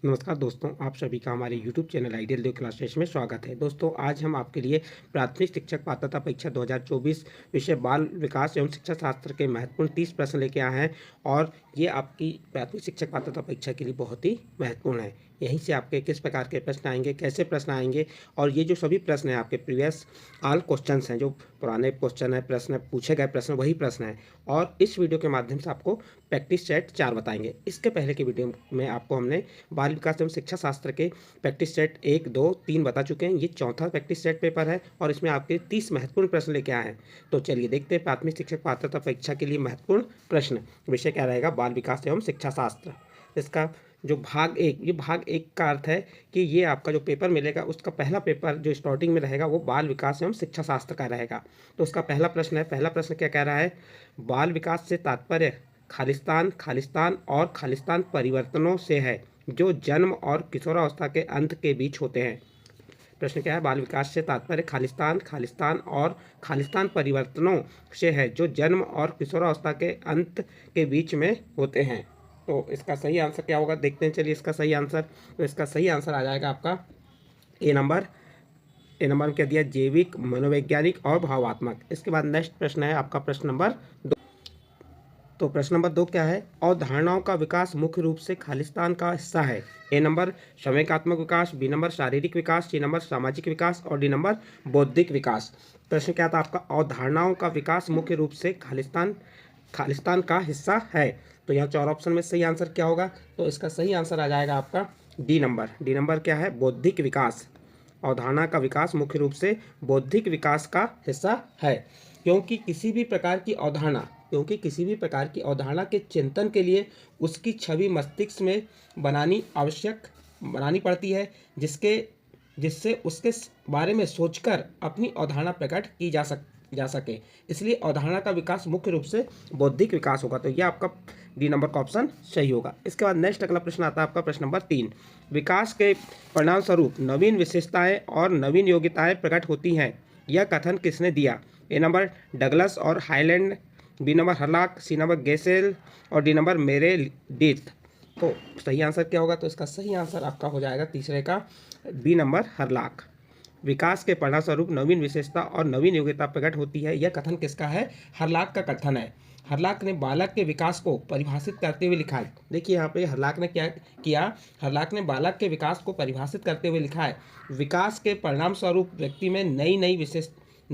नमस्कार दोस्तों, आप सभी का हमारे YouTube चैनल आइडियल देव क्लासेस में स्वागत है। दोस्तों, आज हम आपके लिए प्राथमिक शिक्षक पात्रता परीक्षा 2024 विषय बाल विकास एवं शिक्षा शास्त्र के महत्वपूर्ण 30 प्रश्न लेके आए हैं और ये आपकी प्राथमिक शिक्षक पात्रता परीक्षा के लिए बहुत ही महत्वपूर्ण है। यहीं से आपके किस प्रकार के प्रश्न आएंगे, कैसे प्रश्न आएंगे और ये जो सभी प्रश्न हैं आपके प्रीवियस ऑल क्वेश्चंस हैं, जो पुराने क्वेश्चन है, प्रश्न पूछे गए प्रश्न वही प्रश्न हैं और इस वीडियो के माध्यम से आपको प्रैक्टिस सेट 4 बताएंगे। इसके पहले की वीडियो में आपको हमने बाल विकास एवं शिक्षा शास्त्र के प्रैक्टिस सेट 1, 2, 3 बता चुके हैं। ये चौथा प्रैक्टिस सेट पेपर है और इसमें आपके 30 महत्वपूर्ण प्रश्न लेके आए हैं। तो चलिए देखते हैं प्राथमिक शिक्षक पात्रता परीक्षा के लिए महत्वपूर्ण प्रश्न। विषय क्या रहेगा? बाल विकास एवं शिक्षा शास्त्र। इसका जो भाग 1, ये भाग 1 का अर्थ है कि ये आपका जो पेपर मिलेगा उसका पहला पेपर जो स्टार्टिंग में रहेगा वो बाल विकास एवं शिक्षा शास्त्र का रहेगा। तो उसका पहला प्रश्न है। पहला प्रश्न क्या कह रहा है? बाल विकास से तात्पर्य खालिस्तान और खालिस्तान परिवर्तनों से है जो जन्म और किशोरावस्था के अंत के बीच होते हैं। प्रश्न क्या है? बाल विकास से तात्पर्य खालिस्तान और खालिस्तान परिवर्तनों से है जो जन्म और किशोरावस्था के अंत के बीच में होते हैं। तो इसका सही आंसर क्या होगा? देखते हैं। चलिए इसका सही आंसर, तो इसका सही आंसर आ जाएगा आपका ए नंबर में क्या दिया? जैविक, मनोवैज्ञानिक और भावात्मक। इसके बाद नेक्स्ट प्रश्न है आपका प्रश्न नंबर 2। तो प्रश्न नंबर 2 क्या है? अवधारणाओं का विकास मुख्य रूप से खालिस्तान का हिस्सा है। ए नंबर संवेगात्मक विकास, बी नंबर शारीरिक विकास, सी नंबर सामाजिक विकास और डी नंबर बौद्धिक विकास। प्रश्न क्या था आपका? अवधारणाओं का विकास मुख्य रूप से खालिस्तान का हिस्सा है। तो यहाँ 4 ऑप्शन में सही आंसर क्या होगा? तो इसका सही आंसर आ जाएगा आपका डी नंबर क्या है? बौद्धिक विकास। अवधारणा का विकास मुख्य रूप से बौद्धिक विकास का हिस्सा है, क्योंकि किसी भी प्रकार की अवधारणा के चिंतन के लिए उसकी छवि मस्तिष्क में बनानी पड़ती है, जिससे उसके बारे में सोचकर अपनी अवधारणा प्रकट की जा सके। इसलिए अवधारणा का विकास मुख्य रूप से बौद्धिक विकास होगा। तो यह आपका डी नंबर का ऑप्शन सही होगा। इसके बाद नेक्स्ट अगला प्रश्न आता है आपका प्रश्न नंबर 3। विकास के परिणाम स्वरूप नवीन विशेषताएं और नवीन योग्यताएं प्रकट होती हैं। यह कथन किसने दिया? ए नंबर डगलस और Highland, B number Hurlock, C number Gesell और डी नंबर मेरेडिथ। तो सही आंसर क्या होगा? तो इसका सही आंसर आपका हो जाएगा तीसरे का बी नंबर हर्लॉक। विकास के परिणामस्वरूप नवीन विशेषता और नवीन योग्यता प्रकट होती है। यह कथन किसका है? हर्लॉक का कथन है। हर्लॉक ने बालक के विकास को परिभाषित करते हुए लिखा है। देखिए यहाँ पे हर्लॉक ने क्या किया? हर्लॉक ने बालक के विकास को परिभाषित करते हुए लिखा है, विकास के परिणाम स्वरूप व्यक्ति में नई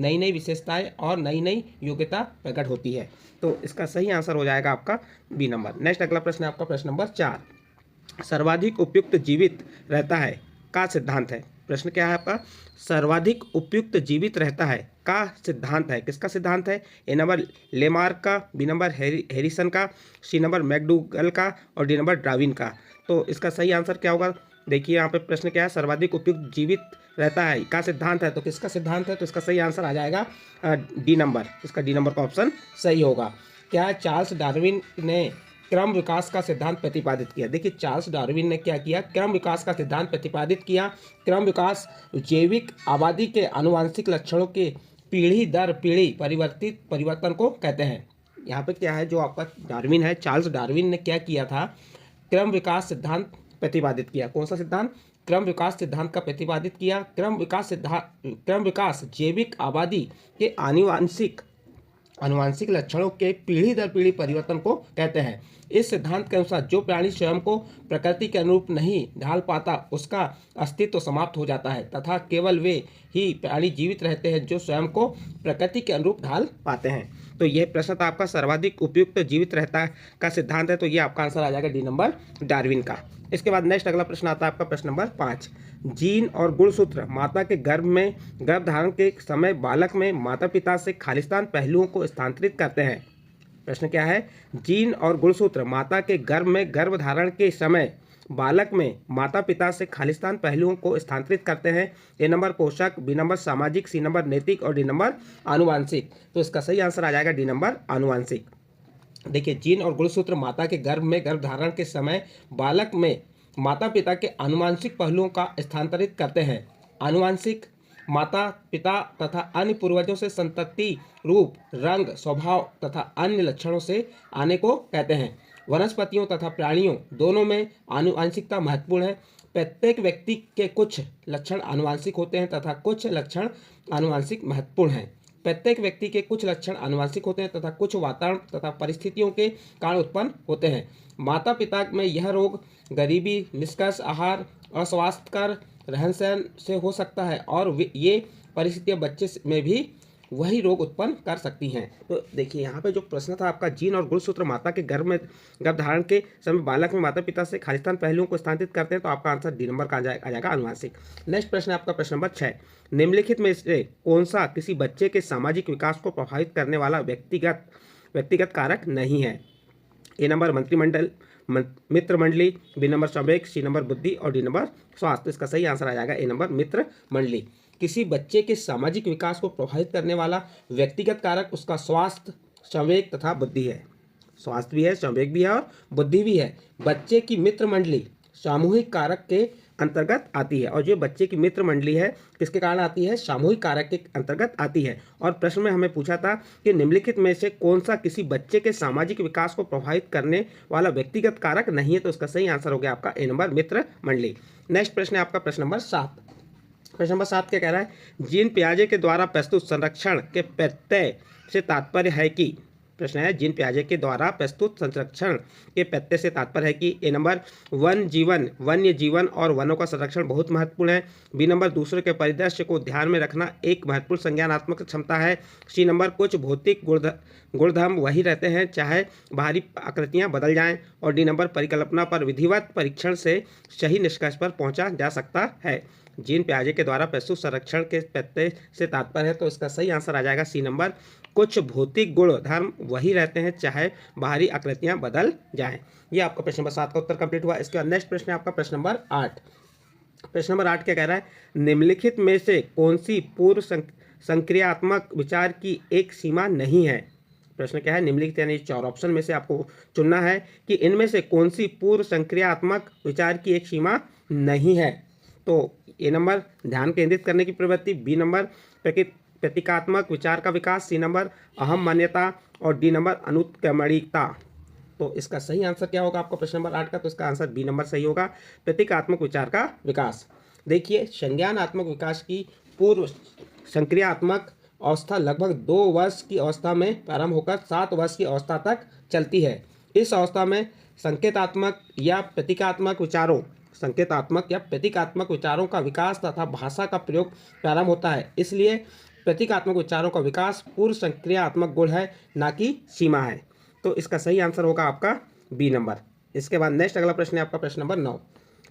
नई विशेषताएं और नई नई योग्यता प्रकट होती है। तो इसका सही आंसर हो जाएगा आपका बी नंबर। नेक्स्ट अगला प्रश्न है आपका प्रश्न नंबर 4। सर्वाधिक उपयुक्त जीवित रहता है का सिद्धांत है। प्रश्न क्या है आपका? सर्वाधिक उपयुक्त जीवित रहता है का सिद्धांत है। किसका सिद्धांत है? ए नंबर लेमार्क का, बी नंबर हैरिसन का, सी नंबर मैकडूगल का और डी नंबर डार्विन का। तो इसका सही आंसर क्या होगा? देखिए यहाँ पे प्रश्न क्या है? सर्वाधिक उपयुक्त जीवित रहता है का सिद्धांत है। तो किसका सिद्धांत है? तो इसका सही आंसर आ जाएगा डी नंबर। इसका डी नंबर का ऑप्शन सही होगा। क्या चार्ल्स डार्विन ने क्रम विकास का सिद्धांत प्रतिपादित किया? देखिए चार्ल्स डार्विन ने क्या किया? क्रम विकास का सिद्धांत प्रतिपादित किया। क्रम विकास जैविक आबादी के आनुवंशिक लक्षणों के पीढ़ी दर पीढ़ी परिवर्तन को कहते हैं। यहाँ पे क्या है? जो आपका डार्विन है, चार्ल्स डार्विन ने क्या किया था? क्रम विकास सिद्धांत प्रतिपादित किया। कौन सा सिद्धांत? क्रम विकास सिद्धांत का प्रतिपादित किया। क्रम विकास जैविक आबादी के आनुवांशिक लक्षणों के पीढ़ी दर पीढ़ी परिवर्तन को कहते हैं। इस सिद्धांत के अनुसार जो प्राणी स्वयं को प्रकृति के अनुरूप नहीं ढाल पाता उसका अस्तित्व समाप्त हो जाता है तथा केवल वे ही प्राणी जीवित रहते हैं जो स्वयं को प्रकृति के अनुरूप ढाल पाते हैं। तो यह प्रश्न था आपका सर्वाधिक उपयुक्त जीवित रहता का सिद्धांत है। तो ये आपका आंसर आ जाएगा डी नंबर डार्विन का। इसके बाद नेक्स्ट अगला प्रश्न आता है आपका प्रश्न नंबर 5। जीन और गुणसूत्र माता के गर्भधारण के समय बालक में माता पिता से खालिस्तान पहलुओं को स्थानांतरित करते हैं। प्रश्न क्या है? जीन और गुणसूत्र माता के गर्भधारण के समय बालक में माता पिता से खालिस्तान पहलुओं को स्थानांतरित करते हैं। ए नंबर पोषक, बी नंबर सामाजिक, सी नंबर नैतिक और डी नंबर आनुवांशिक। तो इसका सही आंसर आ जाएगा डी नंबर आनुवांशिक। देखिए जीन और गुणसूत्र माता के गर्भधारण के समय बालक में माता पिता के आनुवांशिक पहलुओं का स्थानांतरित करते हैं। आनुवांशिक माता पिता तथा अन्य पूर्वजों से संतति रूप, रंग, स्वभाव तथा अन्य लक्षणों से आने को कहते हैं। वनस्पतियों तथा प्राणियों दोनों में आनुवंशिकता महत्वपूर्ण है। प्रत्येक व्यक्ति के कुछ लक्षण आनुवंशिक होते हैं तथा कुछ लक्षण आनुवंशिक महत्वपूर्ण हैं। प्रत्येक व्यक्ति के कुछ लक्षण आनुवंशिक होते हैं तथा कुछ वातावरण तथा परिस्थितियों के कारण उत्पन्न होते हैं। माता पिता में यह रोग गरीबी, निष्कर्ष आहार, अस्वास्थ्यकर रहन सहन से हो सकता है और ये परिस्थितियां बच्चे में भी वही रोग उत्पन्न कर सकती हैं। तो देखिए यहाँ पे जो प्रश्न था आपका, जीन और गुणसूत्र माता के गर्भ धारण के समय बालक में माता पिता से खालिस्तान पहलुओं को स्थानांतरित करते हैं, तो आपका आंसर डी नंबर का आ जाएगा आनुवांशिक। नेक्स्ट प्रश्न है आपका प्रश्न नंबर 6, निम्नलिखित में से कौन सा किसी बच्चे के सामाजिक विकास को प्रभावित करने वाला व्यक्तिगत कारक नहीं है? ए नंबर मंत्रिमंडल, मित्र मंडली, बी नंबर संवेग, सी नंबर बुद्धि और डी नंबर स्वास्थ्य। इसका सही आंसर आ जाएगा ए नंबर मित्र मंडली। किसी बच्चे के सामाजिक विकास को प्रभावित करने वाला व्यक्तिगत कारक उसका स्वास्थ्य, संवेग तथा बुद्धि है। स्वास्थ्य भी है, संवेग भी है और बुद्धि भी है। बच्चे की मित्र मंडली सामूहिक कारक के अंतर्गत आती है और जो बच्चे की मित्र मंडली है किसके कारण आती है? सामूहिक कारक के अंतर्गत आती है। और प्रश्न में हमें पूछा था कि निम्नलिखित में से कौन सा किसी बच्चे के सामाजिक विकास को प्रभावित करने वाला व्यक्तिगत कारक नहीं है, तो इसका सही आंसर हो गया आपका ए नंबर मित्र मंडली। नेक्स्ट प्रश्न है आपका प्रश्न नंबर 7। प्रश्न नंबर 7 क्या कह रहा है? जीन पियाजे के द्वारा प्रस्तुत संरक्षण के प्रत्यय से तात्पर्य है कि, प्रश्न है जीन पियाजे के द्वारा प्रस्तुत संरक्षण के प्रत्यय से तात्पर्य है कि ए नंबर वन्य जीवन और वनों का संरक्षण बहुत महत्वपूर्ण है। बी नंबर दूसरे के परिदृश्य को ध्यान में रखना एक महत्वपूर्ण संज्ञानात्मक क्षमता है। सी नंबर कुछ भौतिक गुणधर्म वही रहते हैं चाहे बाहरी आकृतियां बदल जाएं और डी नंबर परिकल्पना पर विधिवत परीक्षण से सही निष्कर्ष पर पहुंचा जा सकता है। जीन पियाजे के द्वारा प्रस्तुत संरक्षण के प्रत्यय से तात्पर्य है, तो इसका सही आंसर आ जाएगा सी नंबर कुछ भौतिक गुण धर्म वही रहते हैं चाहे बाहरी आकृतियां बदल जाएं। ये आपका प्रश्न नंबर 7 का उत्तर कंप्लीट हुआ। इसके बाद नेक्स्ट प्रश्न है आपका प्रश्न नंबर 8। प्रश्न नंबर 8 क्या कह रहा है? निम्नलिखित में से कौन सी पूर्व संक्रियात्मक विचार की एक सीमा नहीं है? प्रश्न क्या है? निम्नलिखित यानी 4 ऑप्शन में से आपको चुनना है कि इनमें से कौन सी पूर्व संक्रियात्मक विचार की एक सीमा नहीं है। तो ए नंबर ध्यान केंद्रित करने की प्रवृत्ति, बी नंबर प्रतीकात्मक विचार का विकास, सी नंबर अहम मान्यता और डी नंबर अनुत्क्रमणिकता। तो इसका सही आंसर क्या होगा आपका प्रश्न नंबर 8 का? तो इसका आंसर बी नंबर सही होगा, प्रतीकात्मक विचार का विकास। देखिए संज्ञानात्मक विकास की पूर्व संक्रियात्मक अवस्था लगभग 2 वर्ष की अवस्था में प्रारंभ होकर 7 वर्ष की अवस्था तक चलती है। इस अवस्था में संकेतात्मक या प्रतीकात्मक विचारों का विकास तथा भाषा का प्रयोग प्रारंभ होता है। इसलिए प्रतीकात्मक विचारों का विकास पूर्व संक्रियात्मक गुण है, ना कि सीमा है। तो इसका सही आंसर होगा आपका बी नंबर। इसके बाद नेक्स्ट अगला प्रश्न है आपका प्रश्न नंबर 9।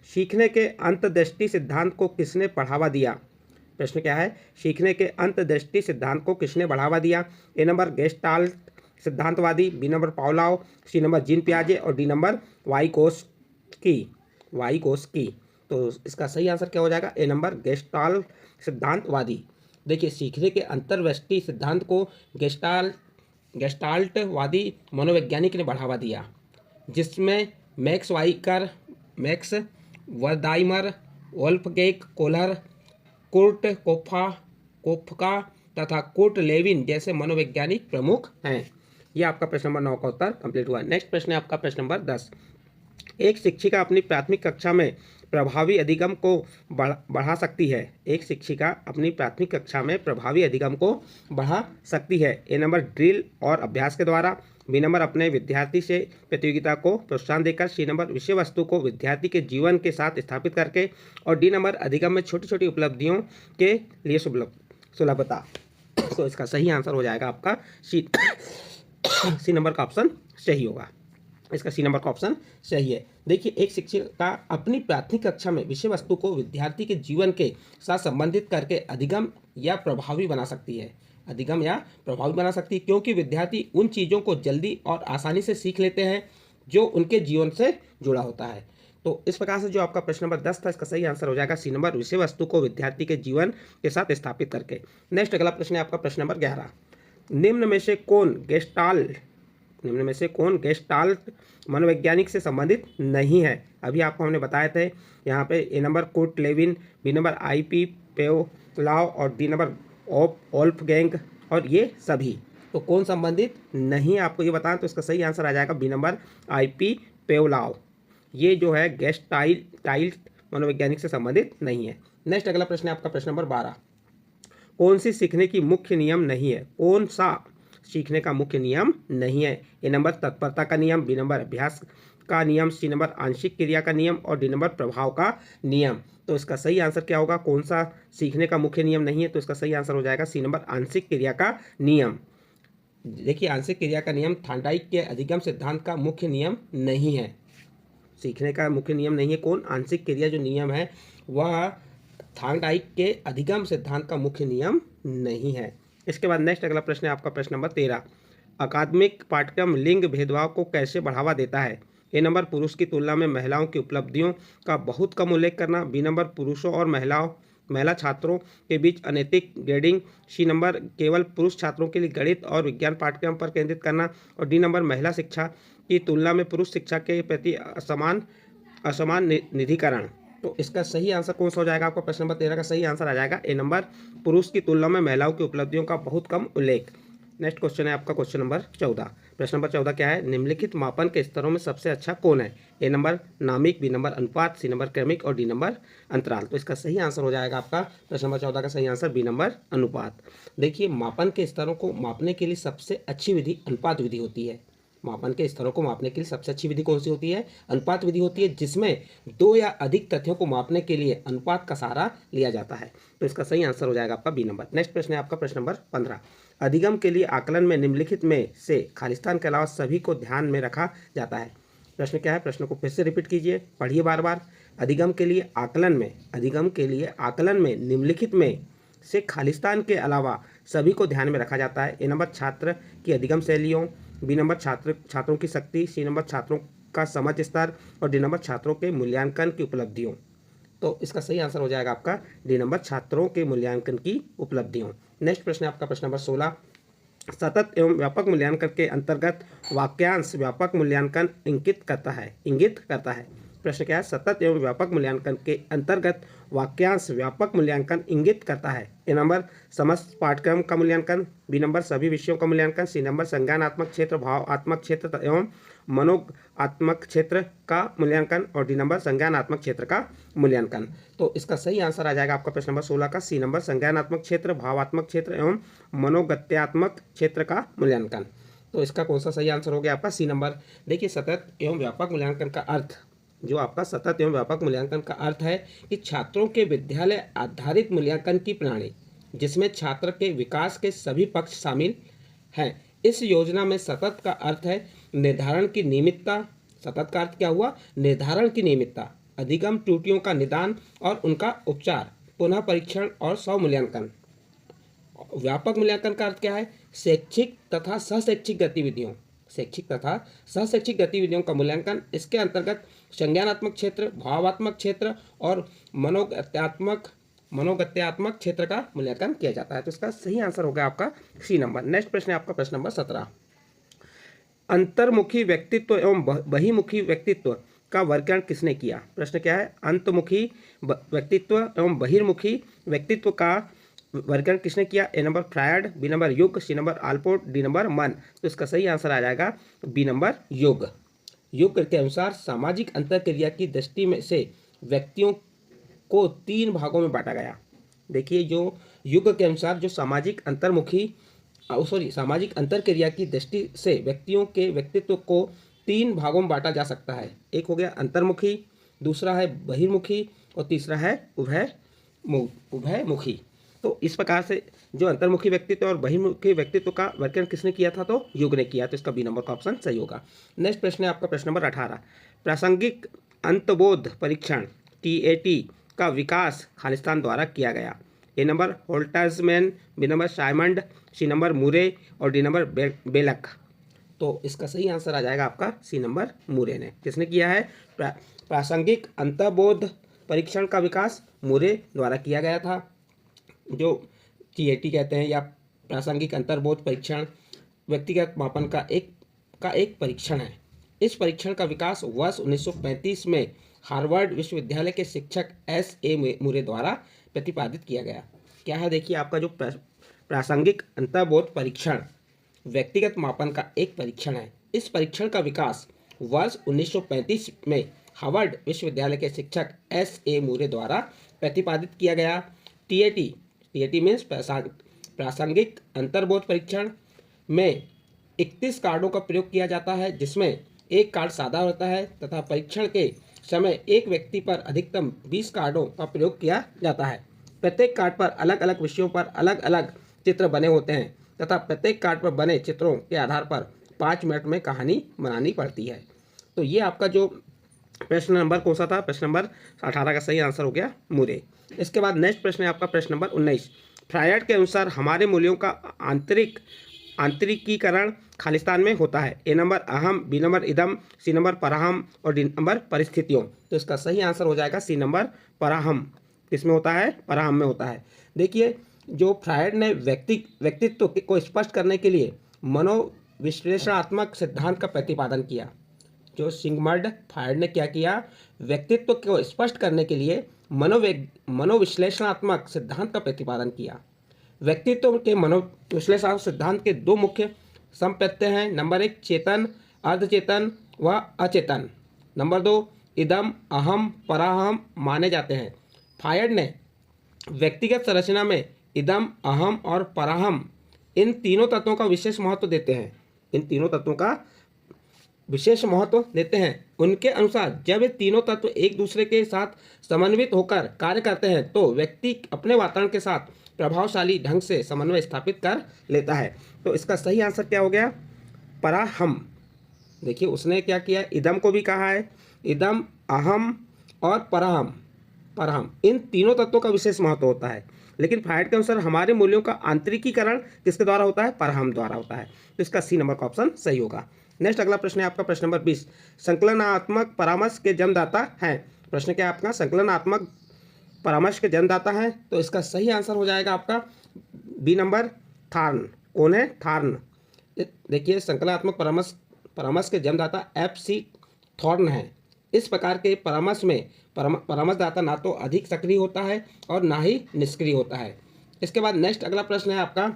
सीखने के अंतर्दृष्टि सिद्धांत को किसने बढ़ावा दिया? प्रश्न क्या है? सीखने के अंतर्दृष्टि सिद्धांत को किसने बढ़ावा दिया? ए नंबर गेस्टाल्ट सिद्धांतवादी, B number Pavlov, C number Jean पियाजे और डी नंबर वाइकोस्की। तो इसका सही आंसर क्या हो जाएगा? ए नंबर गेस्टाल्ट सिद्धांतवादी। देखिए सीखने के अंतर्दृष्टि सिद्धांत को गेस्टाल्टवादी मनोवैज्ञानिक ने बढ़ावा दिया, जिसमें मैक्स वर्दाइमर, वोल्फगैंग कोहलर, कुर्ट कोफका तथा कुर्ट लेविन जैसे मनोवैज्ञानिक प्रमुख हैं। यह आपका प्रश्न नंबर 9 का उत्तर कंप्लीट हुआ। नेक्स्ट प्रश्न है आपका प्रश्न नंबर 10। एक शिक्षिका अपनी प्राथमिक कक्षा में प्रभावी अधिगम को बढ़ा सकती है। एक शिक्षिका अपनी प्राथमिक कक्षा में प्रभावी अधिगम को बढ़ा सकती है। ए नंबर ड्रिल और अभ्यास के द्वारा, बी नंबर अपने विद्यार्थी से प्रतियोगिता को प्रोत्साहन देकर, सी नंबर विषय वस्तु को विद्यार्थी के जीवन के साथ स्थापित करके और डी नंबर अधिगम में छोटी छोटी उपलब्धियों के लिए सुलभता। तो इसका सही आंसर हो जाएगा आपका सी नंबर का ऑप्शन सही होगा। इसका सी नंबर का ऑप्शन सही है। देखिए एक शिक्षिका अपनी प्राथमिक कक्षा में विषय वस्तु को विद्यार्थी के जीवन के साथ संबंधित करके अधिगम या प्रभावी बना सकती है, क्योंकि विद्यार्थी उन चीज़ों को जल्दी और आसानी से सीख लेते हैं जो उनके जीवन से जुड़ा होता है। तो इस प्रकार से जो आपका प्रश्न नंबर 10 था, इसका सही आंसर हो जाएगा सी नंबर विषय वस्तु को विद्यार्थी के जीवन के साथ स्थापित करके। नेक्स्ट अगला प्रश्न है आपका प्रश्न नंबर 11। निम्न में से कौन गेस्टाल्ट मनोवैज्ञानिक से संबंधित नहीं है? अभी आपको हमने बताए थे यहाँ पे A number Kurt Lewin, B number IP Pavlov और डी नंबर वोल्फगैंग और ये सभी तो कौन संबंधित नहीं है आपको ये बताएं, तो इसका सही आंसर आ जाएगा बी नंबर आईपी पेवलाव। ये जो है टाइल मनोवैज्ञानिक से संबंधित नहीं है। नेक्स्ट अगला प्रश्न है आपका प्रश्न नंबर 12। कौन सी सीखने की मुख्य नियम नहीं है? कौन सा सीखने का मुख्य नियम नहीं है? ए नंबर तत्परता का नियम, बी नंबर अभ्यास का नियम, सी नंबर आंशिक क्रिया का नियम और डी नंबर प्रभाव का नियम। तो इसका सही आंसर क्या होगा? कौन सा सीखने का मुख्य नियम नहीं है? तो इसका सही आंसर हो जाएगा सी नंबर आंशिक क्रिया का नियम। देखिए आंशिक क्रिया का नियम थार्नडाइक के अधिगम सिद्धांत का मुख्य नियम नहीं है, सीखने का मुख्य नियम नहीं है। कौन? आंशिक क्रिया जो नियम है वह थार्नडाइक के अधिगम सिद्धांत का मुख्य नियम नहीं है। इसके बाद नेक्स्ट अगला प्रश्न है आपका प्रश्न नंबर 13। अकादमिक पाठ्यक्रम लिंग भेदभाव को कैसे बढ़ावा देता है? ए नंबर पुरुष की तुलना में महिलाओं की उपलब्धियों का बहुत कम उल्लेख करना, बी नंबर पुरुषों और महिला छात्रों के बीच अनैतिक ग्रेडिंग, सी नंबर केवल पुरुष छात्रों के लिए गणित और विज्ञान पाठ्यक्रम पर केंद्रित करना और डी नंबर महिला शिक्षा की तुलना में पुरुष शिक्षा के प्रति असमान निधिकरण। तो इसका सही आंसर कौन सा हो जाएगा? आपका प्रश्न नंबर 13 का सही आंसर आ जाएगा ए नंबर पुरुष की तुलना में महिलाओं की उपलब्धियों का बहुत कम उल्लेख। नेक्स्ट क्वेश्चन है आपका क्वेश्चन नंबर 14। प्रश्न नंबर 14 क्या है? निम्नलिखित मापन के स्तरों में सबसे अच्छा कौन है? ए नंबर नामिक, बी नंबर अनुपात, सी नंबर क्रमिक और डी नंबर अंतराल। तो इसका सही आंसर हो जाएगा आपका प्रश्न नंबर 14 का सही आंसर बी नंबर अनुपात। देखिए मापन के स्तरों को मापने के लिए सबसे अच्छी विधि अनुपात विधि होती है। मापन के स्तरों को मापने के लिए सबसे अच्छी विधि कौन सी होती है? अनुपात विधि होती है, जिसमें दो या अधिक तथ्यों को मापने के लिए अनुपात का सहारा लिया जाता है। तो इसका सही आंसर हो जाएगा आपका बी नंबर। नेक्स्ट प्रश्न है आपका प्रश्न नंबर 15। अधिगम के लिए आकलन में निम्नलिखित में से खालिस्तान के अलावा सभी को ध्यान में रखा जाता है। प्रश्न क्या है? प्रश्न को फिर से रिपीट कीजिए, पढ़िए बार बार। अधिगम के लिए आकलन में निम्नलिखित में से खालिस्तान के अलावा सभी को ध्यान में रखा जाता है। ए नंबर छात्र की अधिगम शैलियों, बी नंबर छात्रों की शक्ति, सी नंबर छात्रों का समझ स्तर और डी नंबर छात्रों के मूल्यांकन की उपलब्धियों। तो इसका सही आंसर हो जाएगा आपका डी नंबर छात्रों के मूल्यांकन की उपलब्धियों। नेक्स्ट प्रश्न है आपका प्रश्न नंबर 16। सतत एवं व्यापक मूल्यांकन के अंतर्गत वाक्यांश व्यापक मूल्यांकन इंगित करता है। प्रश्न क्या है? सतत एवं व्यापक मूल्यांकन के अंतर्गत वाक्यांश व्यापक मूल्यांकन इंगित करता है। ए नंबर समस्त पाठ्यक्रम का मूल्यांकन, बी नंबर सभी विषयों का मूल्यांकन, सी नंबर संज्ञानात्मक क्षेत्र, भावात्मक क्षेत्र एवं मनोगात्मक क्षेत्र का मूल्यांकन और डी नंबर संज्ञानात्मक क्षेत्र का मूल्यांकन। तो इसका सही आंसर आ जाएगा आपका प्रश्न नंबर 16 का सी नंबर संज्ञानात्मक क्षेत्र, भावात्मक क्षेत्र एवं मनोगत्यात्मक क्षेत्र का मूल्यांकन। तो इसका कौन सा सही आंसर हो गया? आपका सी नंबर। देखिए सतत एवं व्यापक मूल्यांकन का अर्थ, जो आपका सतत एवं व्यापक मूल्यांकन का अर्थ है कि छात्रों के विद्यालय आधारित मूल्यांकन की प्रणाली, जिसमें छात्र के विकास के सभी पक्ष शामिल हैं। इस योजना में सतत का अर्थ है निर्धारण की नियमितता। सतत का अर्थ क्या हुआ? निर्धारण की नियमितता, अधिगम त्रुटियों का निदान और उनका उपचार, पुनः परीक्षण और स्वमूल्यांकन। व्यापक मूल्यांकन का अर्थ क्या है? शैक्षिक तथा सहशैक्षिक गतिविधियों का मूल्यांकन। इसके अंतर्गत संज्ञानात्मक क्षेत्र, भावात्मक क्षेत्र और मनोगत्यात्मक क्षेत्र का मूल्यांकन किया जाता है। तो इसका सही आंसर होगा आपका सी नंबर। नेक्स्ट प्रश्न है आपका प्रश्न नंबर 17। अंतर्मुखी व्यक्तित्व एवं बहिमुखी व्यक्तित्व का वर्गीकरण किसने किया? प्रश्न क्या है? अंतर्मुखी व्यक्तित्व एवं बहिर्मुखी व्यक्तित्व का वर्गीकरण किसने किया? ए नंबर फ्रायड, बी नंबर युग, सी नंबर आल्पोर्ट, डी नंबर मन। तो इसका सही आंसर आ जाएगा बी नंबर युग। युग के अनुसार सामाजिक अंतरक्रिया की दृष्टि में से व्यक्तियों को 3 भागों में बांटा गया। देखिए जो युग के अनुसार जो सामाजिक अंतरक्रिया की दृष्टि से व्यक्तियों के व्यक्तित्व को 3 भागों में बांटा जा सकता है। एक हो गया अंतर्मुखी, दूसरा है बहिर्मुखी और तीसरा है उभयमुखी। तो इस प्रकार से जो अंतर्मुखी व्यक्तित्व और बहिर्मुखी व्यक्तित्व का वर्गीकरण किसने किया था? तो युग ने किया। तो इसका बी नंबर का ऑप्शन सही होगा। नेक्स्ट प्रश्न है आपका प्रश्न नंबर 18। प्रासंगिक अंतबोध परीक्षण TAT का विकास खालिस्तान द्वारा किया गया। A number Holtersman, B number Symonds, C number Murray और डी नंबर बेलक। तो इसका सही आंसर आ जाएगा आपका सी नंबर मुरे ने। किसने किया है? प्रासंगिक अंतर्बोध परीक्षण का विकास मुरे द्वारा किया गया था। जो TAT कहते हैं या प्रासंगिक अंतर्बोध परीक्षण व्यक्तिगत मापन का एक परीक्षण है। इस परीक्षण का विकास वर्ष 1935 में हार्वर्ड विश्वविद्यालय के शिक्षक SA मुरे द्वारा प्रतिपादित किया गया। क्या है? देखिए आपका जो प्रासंगिक अंतर्बोध परीक्षण व्यक्तिगत मापन का एक परीक्षण है। इस परीक्षण का विकास वर्ष 1935 में हार्वर्ड विश्वविद्यालय के शिक्षक S.A. मूरे द्वारा प्रतिपादित किया गया। टीएटी मीन्स प्रासंगिक अंतर्बोध परीक्षण में 31 कार्डों का प्रयोग किया जाता है, जिसमें एक कार्ड सादा होता है तथा परीक्षण के समय एक व्यक्ति पर अधिकतम 20 कार्डों का प्रयोग किया जाता है। प्रत्येक कार्ड पर अलग अलग विषयों पर अलग अलग चित्र बने होते हैं तथा प्रत्येक कार्ड पर बने चित्रों के आधार पर 5 मिनट में कहानी बनानी पड़ती है। तो ये आपका जो प्रश्न नंबर कौन सा था, प्रश्न नंबर 18 का सही आंसर हो गया मूरे। इसके बाद नेक्स्ट प्रश्न है आपका प्रश्न नंबर 19। फ्रायड के अनुसार हमारे मूल्यों का आंतरिकीकरण खालिस्तान में होता है। ए नंबर अहम, बी नंबर इदम, सी नंबर पराहम और डी नंबर परिस्थितियों। तो इसका सही आंसर हो जाएगा सी नंबर पराहम। किसमें होता है? पराहम में होता है। देखिए, जो फ्रायड ने व्यक्तित्व को स्पष्ट करने के लिए मनोविश्लेषणात्मक सिद्धांत का प्रतिपादन किया। जो सिगमंड फ्रायड ने क्या किया? व्यक्तित्व को स्पष्ट करने के लिए मनोविश्लेषणात्मक सिद्धांत का प्रतिपादन किया। व्यक्तित्व के मनोविश्लेषणात्मक सिद्धांत के दो मुख्य संप्रत्यय हैं। नंबर 1 चेतन, अर्धचेतन व अचेतन। नंबर 2 इदम, अहम, पराहम माने जाते हैं। फ्रायड ने व्यक्तिगत संरचना में इदम, अहम और पराहम इन तीनों तत्वों का विशेष महत्व देते हैं। उनके अनुसार जब ये तीनों तत्व एक दूसरे के साथ समन्वित होकर कार्य करते हैं तो व्यक्ति अपने वातावरण के साथ प्रभावशाली ढंग से समन्वय स्थापित कर लेता है। तो इसका सही आंसर क्या हो गया? पराहम। देखिए, उसने क्या किया? इदम को भी कहा है। इदम, अहम और पराहम इन तीनों तत्वों का विशेष महत्व होता है। लेकिन फ्रायड के अनुसार हमारे मूल्यों का आंतरिकीकरण किसके द्वारा होता है? पराहम द्वारा होता है। तो इसका सी नंबर का ऑप्शन सही होगा। नेक्स्ट अगला प्रश्न है आपका प्रश्न नंबर 20। संकलनात्मक परामर्श के जन्मदाता हैं। प्रश्न क्या है आपका? संकलनात्मक परामर्श के जन्मदाता हैं। तो इसका सही आंसर हो जाएगा आपका बी नंबर थार्न। कौन है? थार्न। देखिए, संकलनात्मक परामर्श के जन्मदाता F.C. थॉर्न है। इस प्रकार के परामर्श में परामर्शदाता ना तो अधिक सक्रिय होता है और ना ही निष्क्रिय होता है। इसके बाद नेक्स्ट अगला प्रश्न है आपका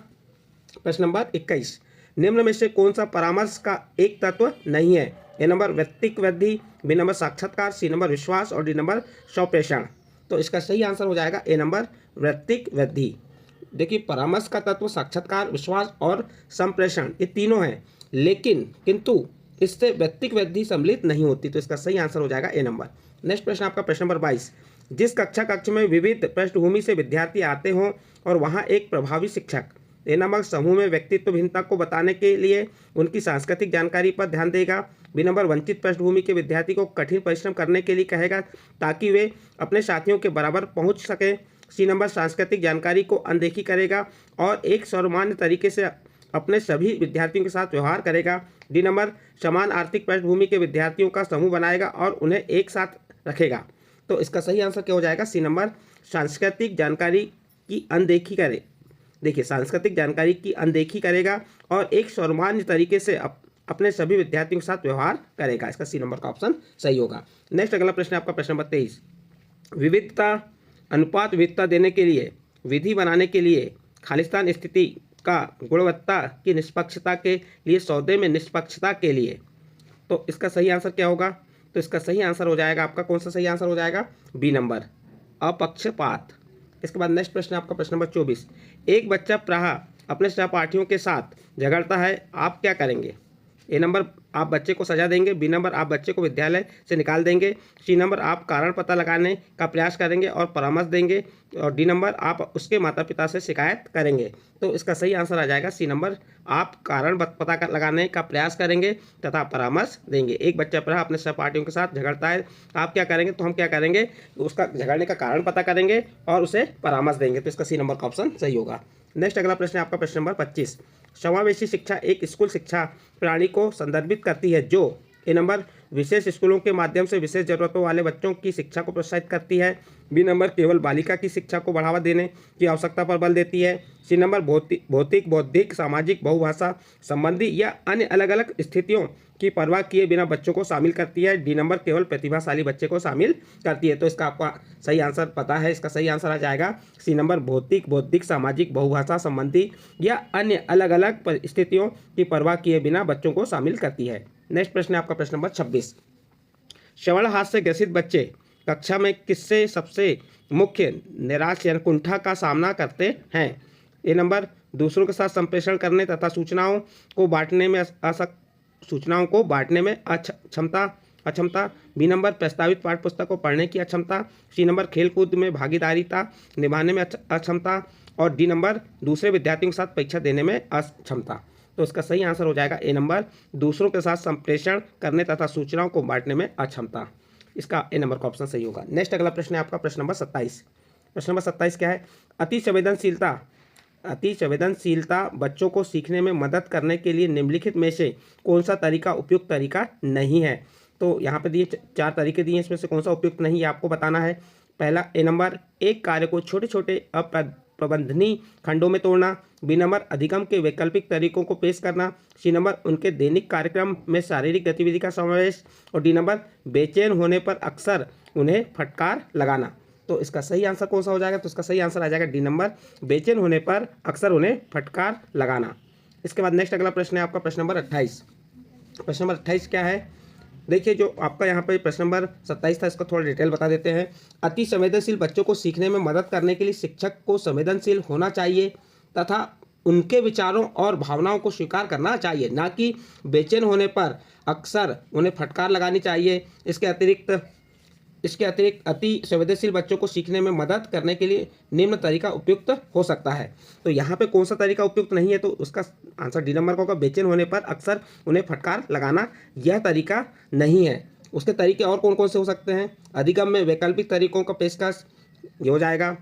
प्रश्न नंबर 21। निम्न में से कौन सा परामर्श का एक तत्व नहीं है? ए नंबर व्यक्तिक वृद्धि, बी नंबर साक्षात्कार, सी नंबर विश्वास और डी नंबर संप्रेषण। तो इसका सही आंसर हो जाएगा ए नंबर व्यक्तिक वृद्धि। देखिए, परामर्श का तत्व साक्षात्कार, विश्वास और संप्रेषण ये तीनों हैं, किंतु इससे व्यक्तिक वृद्धि सम्मिलित नहीं होती। तो इसका सही आंसर हो जाएगा ए नंबर। नेक्स्ट प्रश्न आपका प्रश्न नंबर 22। जिस कक्ष में विविध पृष्ठभूमि से विद्यार्थी आते हों और वहां एक प्रभावी शिक्षक ए नंबर समूह में व्यक्तित्व भिन्नता को बताने के लिए उनकी सांस्कृतिक जानकारी पर ध्यान देगा। बी नंबर वंचित पृष्ठभूमि के विद्यार्थी को कठिन परिश्रम करने के लिए कहेगा ताकि वे अपने साथियों के बराबर पहुंच सकें। सी नंबर सांस्कृतिक जानकारी को अनदेखी करेगा और एक सर्वमान्य तरीके से अपने सभी विद्यार्थियों के साथ व्यवहार करेगा। डी नंबर समान आर्थिक पृष्ठभूमि के विद्यार्थियों का समूह बनाएगा और उन्हें एक साथ रखेगा। तो इसका सही आंसर क्या हो जाएगा? सी नंबर सांस्कृतिक जानकारी की अनदेखी करे। देखिए, सांस्कृतिक जानकारी की अनदेखी करेगा और एक सर्वमान्य तरीके से अपने सभी विद्यार्थियों के साथ व्यवहार करेगा। इसका सी नंबर का ऑप्शन सही होगा। नेक्स्ट अगला प्रश्न आपका प्रश्न नंबर 23। विविधता अनुपात विविधता देने के लिए विधि बनाने के लिए खालिस्तान स्थिति का गुणवत्ता की निष्पक्षता के लिए सौदे में निष्पक्षता के लिए। तो इसका सही आंसर क्या होगा? तो इसका सही आंसर हो जाएगा आपका कौन सा सही आंसर हो जाएगा? बी नंबर अपक्षपात। इसके बाद नेक्स्ट प्रश्न आपका प्रश्न नंबर 24। एक बच्चा प्रायः अपने सहपाठियों के साथ झगड़ता है, आप क्या करेंगे? ए नंबर आप बच्चे को सजा देंगे, बी नंबर आप बच्चे को विद्यालय से निकाल देंगे, सी नंबर आप कारण पता लगाने का प्रयास करेंगे और परामर्श देंगे और डी नंबर आप उसके माता पिता से शिकायत करेंगे। तो इसका सही आंसर आ जाएगा सी नंबर आप कारण पता लगाने का प्रयास करेंगे तथा परामर्श देंगे। एक बच्चा प्रायः अपने सहपाठियों के साथ झगड़ता है, आप क्या करेंगे? तो हम क्या करेंगे? उसका झगड़ने का कारण पता करेंगे और उसे परामर्श देंगे। तो इसका सी नंबर का ऑप्शन सही होगा। नेक्स्ट अगला प्रश्न है आपका प्रश्न नंबर 25। समावेशी शिक्षा एक स्कूल शिक्षा प्रणाली को संदर्भित करती है जो ए नंबर विशेष स्कूलों के माध्यम से विशेष जरूरतों वाले बच्चों की शिक्षा को प्रोत्साहित करती है। बी नंबर केवल बालिका की शिक्षा को बढ़ावा देने की आवश्यकता पर बल देती है। सी नंबर भौतिक बौद्धिक सामाजिक बहुभाषा संबंधी या अन्य अलग अलग स्थितियों की परवाह किए बिना बच्चों को शामिल करती है। डी नंबर केवल प्रतिभाशाली बच्चे को शामिल करती है। तो इसका आपका सही आंसर पता है, इसका सही आंसर आ जाएगा सी नंबर भौतिक बौद्धिक सामाजिक बहुभाषा संबंधी या अन्य अलग अलग परिस्थितियों की परवाह किए बिना बच्चों को शामिल करती है। नेक्स्ट प्रश्न है आपका प्रश्न नंबर 26। श्रवण हाथ से ग्रसित बच्चे कक्षा में किससे सबसे मुख्य निराश या कुंठा का सामना करते हैं? ए नंबर दूसरों के साथ संप्रेषण करने तथा सूचनाओं को बांटने में अक्षमता। बी नंबर प्रस्तावित पाठ्य पुस्तक को पढ़ने की अक्षमता। सी नंबर खेलकूद में भागीदारिता निभाने में अक्षमता। और डी नंबर दूसरे विद्यार्थियों के साथ परीक्षा देने में अक्षमता। तो इसका सही आंसर हो जाएगा ए नंबर दूसरों के साथ संप्रेषण करने तथा सूचनाओं को बांटने में अक्षमता। इसका ए नंबर का ऑप्शन सही होगा। नेक्स्ट अगला प्रश्न है आपका प्रश्न नंबर 27। प्रश्न नंबर 27 क्या है? अति संवेदनशीलता बच्चों को सीखने में मदद करने के लिए निम्नलिखित में से कौन सा तरीका उपयुक्त तरीका नहीं है? तो यहाँ पे दिए 4 तरीके दिए, इसमें से कौन सा उपयुक्त नहीं है आपको बताना है। पहला ए नंबर एक कार्य को छोटे छोटे अप्रबंधनीय खंडों में तोड़ना। बी नंबर अधिगम के वैकल्पिक तरीकों को पेश करना। सी नंबर उनके दैनिक कार्यक्रम में शारीरिक गतिविधि का समावेश। और डी नंबर बेचैन होने पर अक्सर उन्हें फटकार लगाना। तो इसका सही आंसर कौन सा हो जाएगा? तो इसका सही आंसर आ जाएगा डी नंबर बेचैन होने पर अक्सर उन्हें फटकार लगाना। इसके बाद नेक्स्ट अगला प्रश्न है आपका प्रश्न नंबर 28। प्रश्न नंबर 28 क्या है? देखिए, जो आपका यहाँ पे प्रश्न नंबर 27 था, इसको थोड़ा डिटेल बता देते हैं। अति संवेदनशील बच्चों को सीखने में मदद करने के लिए शिक्षक को संवेदनशील होना चाहिए तथा उनके विचारों और भावनाओं को स्वीकार करना चाहिए, ना कि बेचैन होने पर अक्सर उन्हें फटकार लगानी चाहिए। इसके अतिरिक्त अति संवेदनशील बच्चों को सीखने में मदद करने के लिए निम्न तरीका उपयुक्त हो सकता है। तो यहाँ पे कौन सा तरीका उपयुक्त नहीं है? तो उसका आंसर डी नंबर का होगा बेचैन होने पर अक्सर उन्हें फटकार लगाना, यह तरीका नहीं है। उसके तरीके और कौन कौन से हो सकते हैं? अधिगम में वैकल्पिक तरीकों का पेशकश, ये हो जाएगा।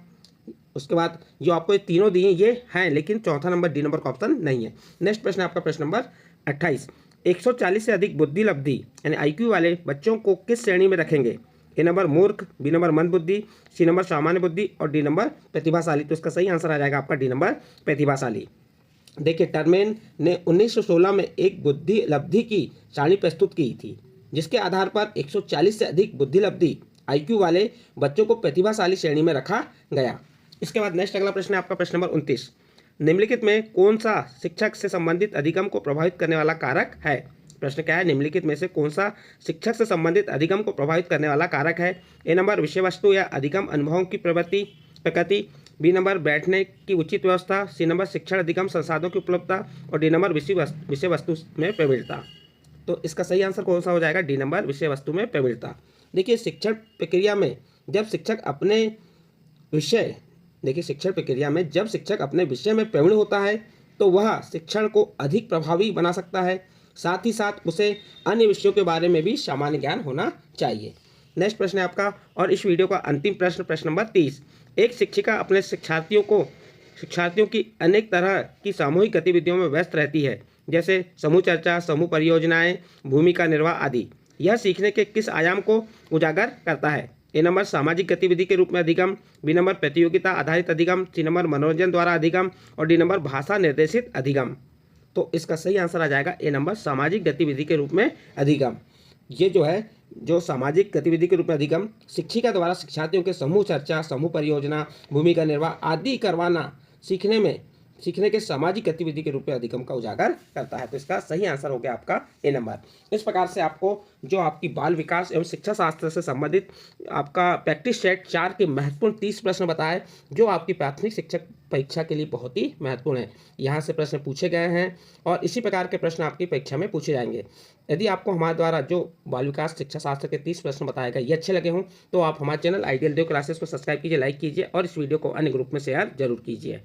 उसके बाद जो आपको ये तीनों दिए ये हैं, लेकिन चौथा नंबर डी नंबर का ऑप्शन नहीं है। नेक्स्ट प्रश्न है आपका प्रश्न नंबर 28। 140 से अधिक बुद्धि लब्धि यानी IQ वाले बच्चों को किस श्रेणी में रखेंगे? ए नंबर मूर्ख, बी नंबर मंदबुद्धि, सी नंबर सामान्य बुद्धि और डी नंबर प्रतिभाशाली। तो इसका सही आंसर आ जाएगा आपका डी नंबर प्रतिभाशाली। देखिए, टर्मेन ने 1916 में एक बुद्धि लब्धि की सारणी प्रस्तुत की थी, जिसके आधार पर 140 से अधिक बुद्धि लब्धि IQ वाले बच्चों को प्रतिभाशाली श्रेणी में रखा गया। इसके बाद नेक्स्ट अगला प्रश्न है आपका प्रश्न नंबर 29। निम्नलिखित में कौन सा शिक्षक से संबंधित अधिगम को प्रभावित करने वाला कारक है? प्रश्न क्या है? निम्नलिखित में से कौन सा शिक्षक से संबंधित अधिगम को प्रभावित करने वाला कारक है? ए नंबर विषय वस्तु या अधिगम अनुभवों की प्रकृति। बी नंबर बैठने की उचित व्यवस्था। सी नंबर शिक्षण अधिगम संसाधनों की उपलब्धता। और डी नंबर विषय वस्तु में प्रवीणता। तो इसका सही आंसर कौन सा हो जाएगा? डी नंबर विषय वस्तु में प्रवीणता। देखिए, शिक्षण प्रक्रिया में जब शिक्षक अपने विषय में प्रवीण होता है तो वह शिक्षण को अधिक प्रभावी बना सकता है। साथ ही साथ उसे अन्य विषयों के बारे में भी सामान्य ज्ञान होना चाहिए। नेक्स्ट प्रश्न है आपका, और इस वीडियो का अंतिम प्रश्न, प्रश्न नंबर 30। एक शिक्षिका अपने शिक्षार्थियों की अनेक तरह की सामूहिक गतिविधियों में व्यस्त रहती है, जैसे समूह चर्चा, समूह परियोजनाएं, भूमिका निर्वाह आदि। यह सीखने के किस आयाम को उजागर करता है? ए नंबर सामाजिक गतिविधि के रूप में अधिगम, बी नंबर प्रतियोगिता आधारित अधिगम, सी नंबर मनोरंजन द्वारा अधिगम और डी नंबर भाषा निर्देशित अधिगम। तो इसका सही आंसर आ जाएगा ए नंबर सामाजिक गतिविधि के रूप में अधिगम। ये जो सामाजिक गतिविधि के रूप में अधिगम शिक्षिका द्वारा शिक्षार्थियों के समूह चर्चा, समूह परियोजना, भूमिका निर्वाह आदि करवाना सीखने के सामाजिक गतिविधि के रूप में अधिगम का उजागर करता है। तो इसका सही आंसर हो गया आपका ए नंबर। इस प्रकार से आपको जो आपकी बाल विकास एवं शिक्षा शास्त्र से संबंधित आपका प्रैक्टिस सेट 4 के महत्वपूर्ण 30 प्रश्न बताए, जो आपकी प्राथमिक शिक्षक परीक्षा के लिए बहुत ही महत्वपूर्ण है। यहाँ से प्रश्न पूछे गए हैं और इसी प्रकार के प्रश्न आपकी परीक्षा में पूछे जाएंगे। यदि आपको हमारे द्वारा जो बाल विकास शिक्षा शास्त्र के 30 प्रश्न बताए गए ये अच्छे लगे हों तो आप हमारे चैनल आइडियल देव क्लासेस को सब्सक्राइब कीजिए, लाइक कीजिए और इस वीडियो को अन्य ग्रुप में शेयर जरूर कीजिए।